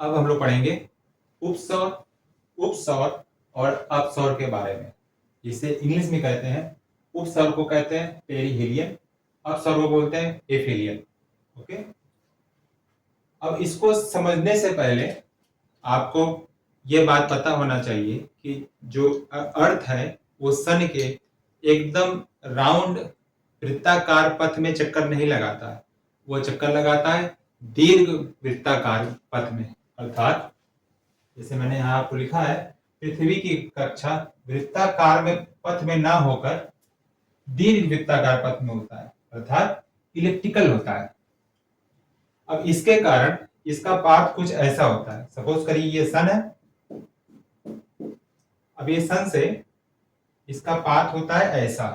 अब हम लोग पढ़ेंगे उपसौर, उपसौर और अपसौर के बारे में, जिसे इंग्लिश में कहते हैं उपसौर को कहते हैं पेरिहेलियन, अपसौर को बोलते हैं एफिलियन। ओके, अब इसको समझने से पहले आपको ये बात पता होना चाहिए कि जो अर्थ है वो सन के एकदम राउंड वृत्ताकार पथ में चक्कर नहीं लगाता है, वो चक्कर लगाता है दीर्घ वृत्ताकार पथ में। अर्थात जैसे मैंने यहाँ आपको लिखा है, पृथ्वी की कक्षा वृत्ताकार में पथ में ना होकर दीर्घ वृत्ताकार पथ में होता है, अर्थात इलिप्टिकल होता है। अब इसके कारण इसका पाथ कुछ ऐसा होता है। सपोज करिए ये सन है, अब ये सन से इसका पाथ होता है ऐसा,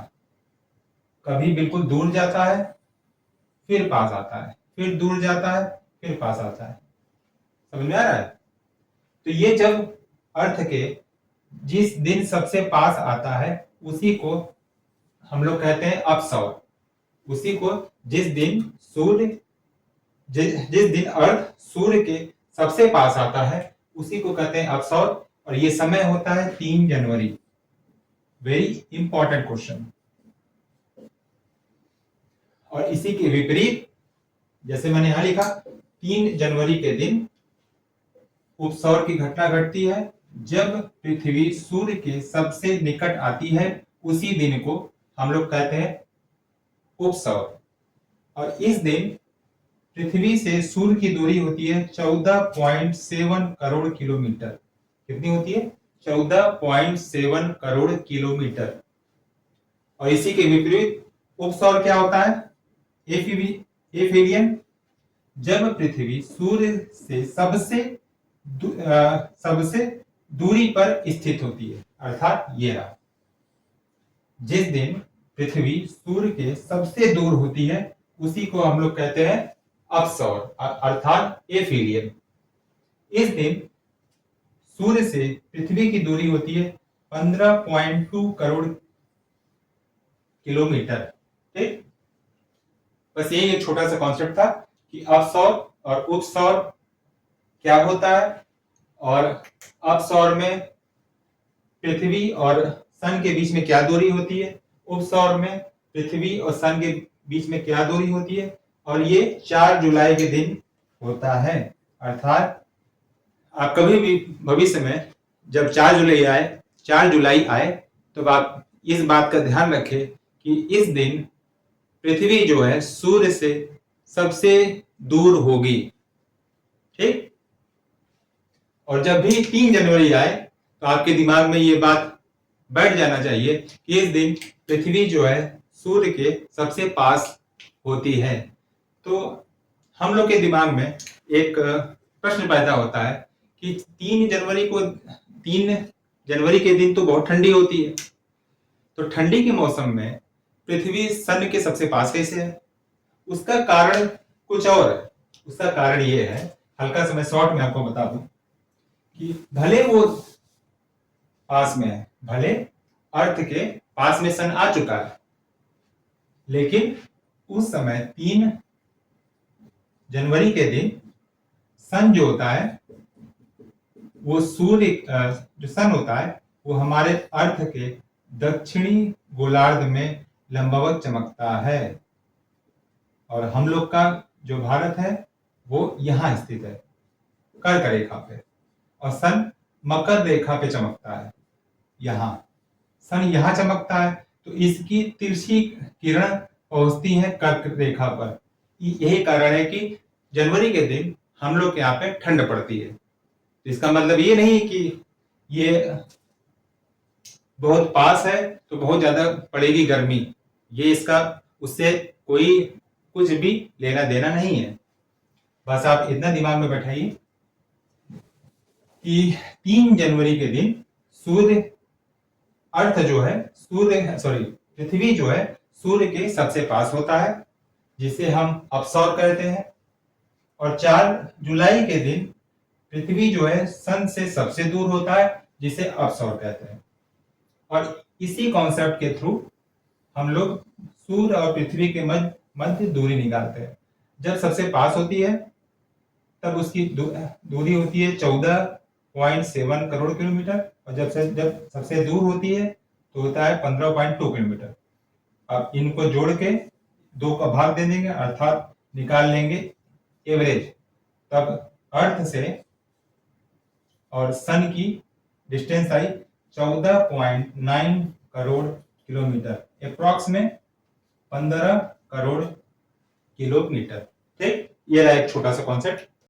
कभी बिल्कुल दूर जाता है फिर पास आता है, फिर दूर जाता है फिर पास आता है। समझ में आ रहा है? तो ये जब अर्थ के जिस दिन सबसे पास आता है उसी को हम लोग कहते हैं अपसौर। उसी को जिस दिन जिस दिन अर्थ सूर्य के सबसे पास आता है उसी को कहते हैं अपसौर, और ये समय होता है 3 जनवरी। Very important question. और इसी के विपरीत जैसे मैंने यहां लिखा, 3 जनवरी के दिन उपसौर की घटना घटती है जब पृथ्वी सूर्य के सबसे निकट आती है, उसी दिन को हम लोग कहते हैं उपसौर। और इस दिन पृथ्वी से सूर्य की दूरी होती है 14.7 करोड़ किलोमीटर। कितनी होती है? 14.7 करोड़ किलोमीटर। और इसी के विपरीत उपसौर क्या होता है? एफिलियन, जब पृथ्वी सूर्य से सबसे दूरी पर स्थित होती है। अर्थात ये रहा, जिस दिन पृथ्वी सूर्य के सबसे दूर होती है उसी को हम लोग कहते हैं अपसौर, अर्थात एफिलियन। इस दिन सूर्य से पृथ्वी की दूरी होती है 15.2 करोड़ किलोमीटर। ठीक, बस यही एक छोटा सा कॉन्सेप्ट था कि अपसौर और उपसौर क्या होता है, और अपसौर में पृथ्वी और सन के बीच में क्या दूरी होती है, उपसौर में पृथ्वी और सन के बीच में क्या दूरी होती है। और ये 4 जुलाई के दिन होता है। अर्थात आप कभी भी भविष्य में जब 4 जुलाई आए तो आप इस बात का ध्यान रखें कि इस दिन पृथ्वी जो है सूर्य से सबसे दूर होगी। ठीक, और जब भी 3 जनवरी आए तो आपके दिमाग में ये बात बैठ जाना चाहिए कि इस दिन पृथ्वी जो है सूर्य के सबसे पास होती है। तो हम लोग के दिमाग में एक प्रश्न पैदा होता है कि 3 जनवरी के दिन तो बहुत ठंडी होती है, तो ठंडी के मौसम में पृथ्वी सन के सबसे पास कैसे है? उसका कारण कुछ और है। उसका कारण ये है, हल्का सा मैं शॉर्ट में आपको बता दूं कि भले वो पास में है, भले अर्थ के पास में सन आ चुका है, लेकिन उस समय 3 जनवरी के दिन सन जो होता है वो सूर्य जो सन होता है वो हमारे अर्थ के दक्षिणी गोलार्ध में लंबवत चमकता है, और हम लोग का जो भारत है वो यहाँ स्थित है कर्क रेखा पे, और सन मकर रेखा पे चमकता है। यहाँ सन यहाँ चमकता है तो इसकी तिरछी किरण पहुंचती है कर्क रेखा पर। यही कारण है कि जनवरी के दिन हम लोग के यहाँ पे ठंड पड़ती है। तो इसका मतलब ये नहीं कि ये बहुत पास है तो बहुत ज्यादा पड़ेगी गर्मी, ये इसका उससे कोई कुछ भी लेना देना नहीं है। बस आप इतना दिमाग में बैठाइए कि 3 जनवरी के दिन पृथ्वी जो है सूर्य के सबसे पास होता है, जिसे हम अपसौर कहते हैं। और 4 जुलाई के दिन पृथ्वी जो है सन से सबसे दूर होता है, जिसे अपसौर कहते हैं। और इसी कॉन्सेप्ट के थ्रू हम लोग सूर्य और पृथ्वी के मध्य दूरी निकालते हैं। जब सबसे पास होती है तब उसकी दूरी होती है 14.7 करोड़ किलोमीटर, और जब सबसे दूर होती है तो होता है 15.2 किलोमीटर। अब इनको जोड़ के 2 का भाग दे देंगे, अर्थात निकाल लेंगे एवरेज। तब अर्थ से और सन की डिस्टेंस आई 14.9 करोड़ किलोमीटर, अप्रॉक्स में 15 करोड़ किलोमीटर। ठीक, ये रहा एक छोटा सा कॉन्सेप्ट।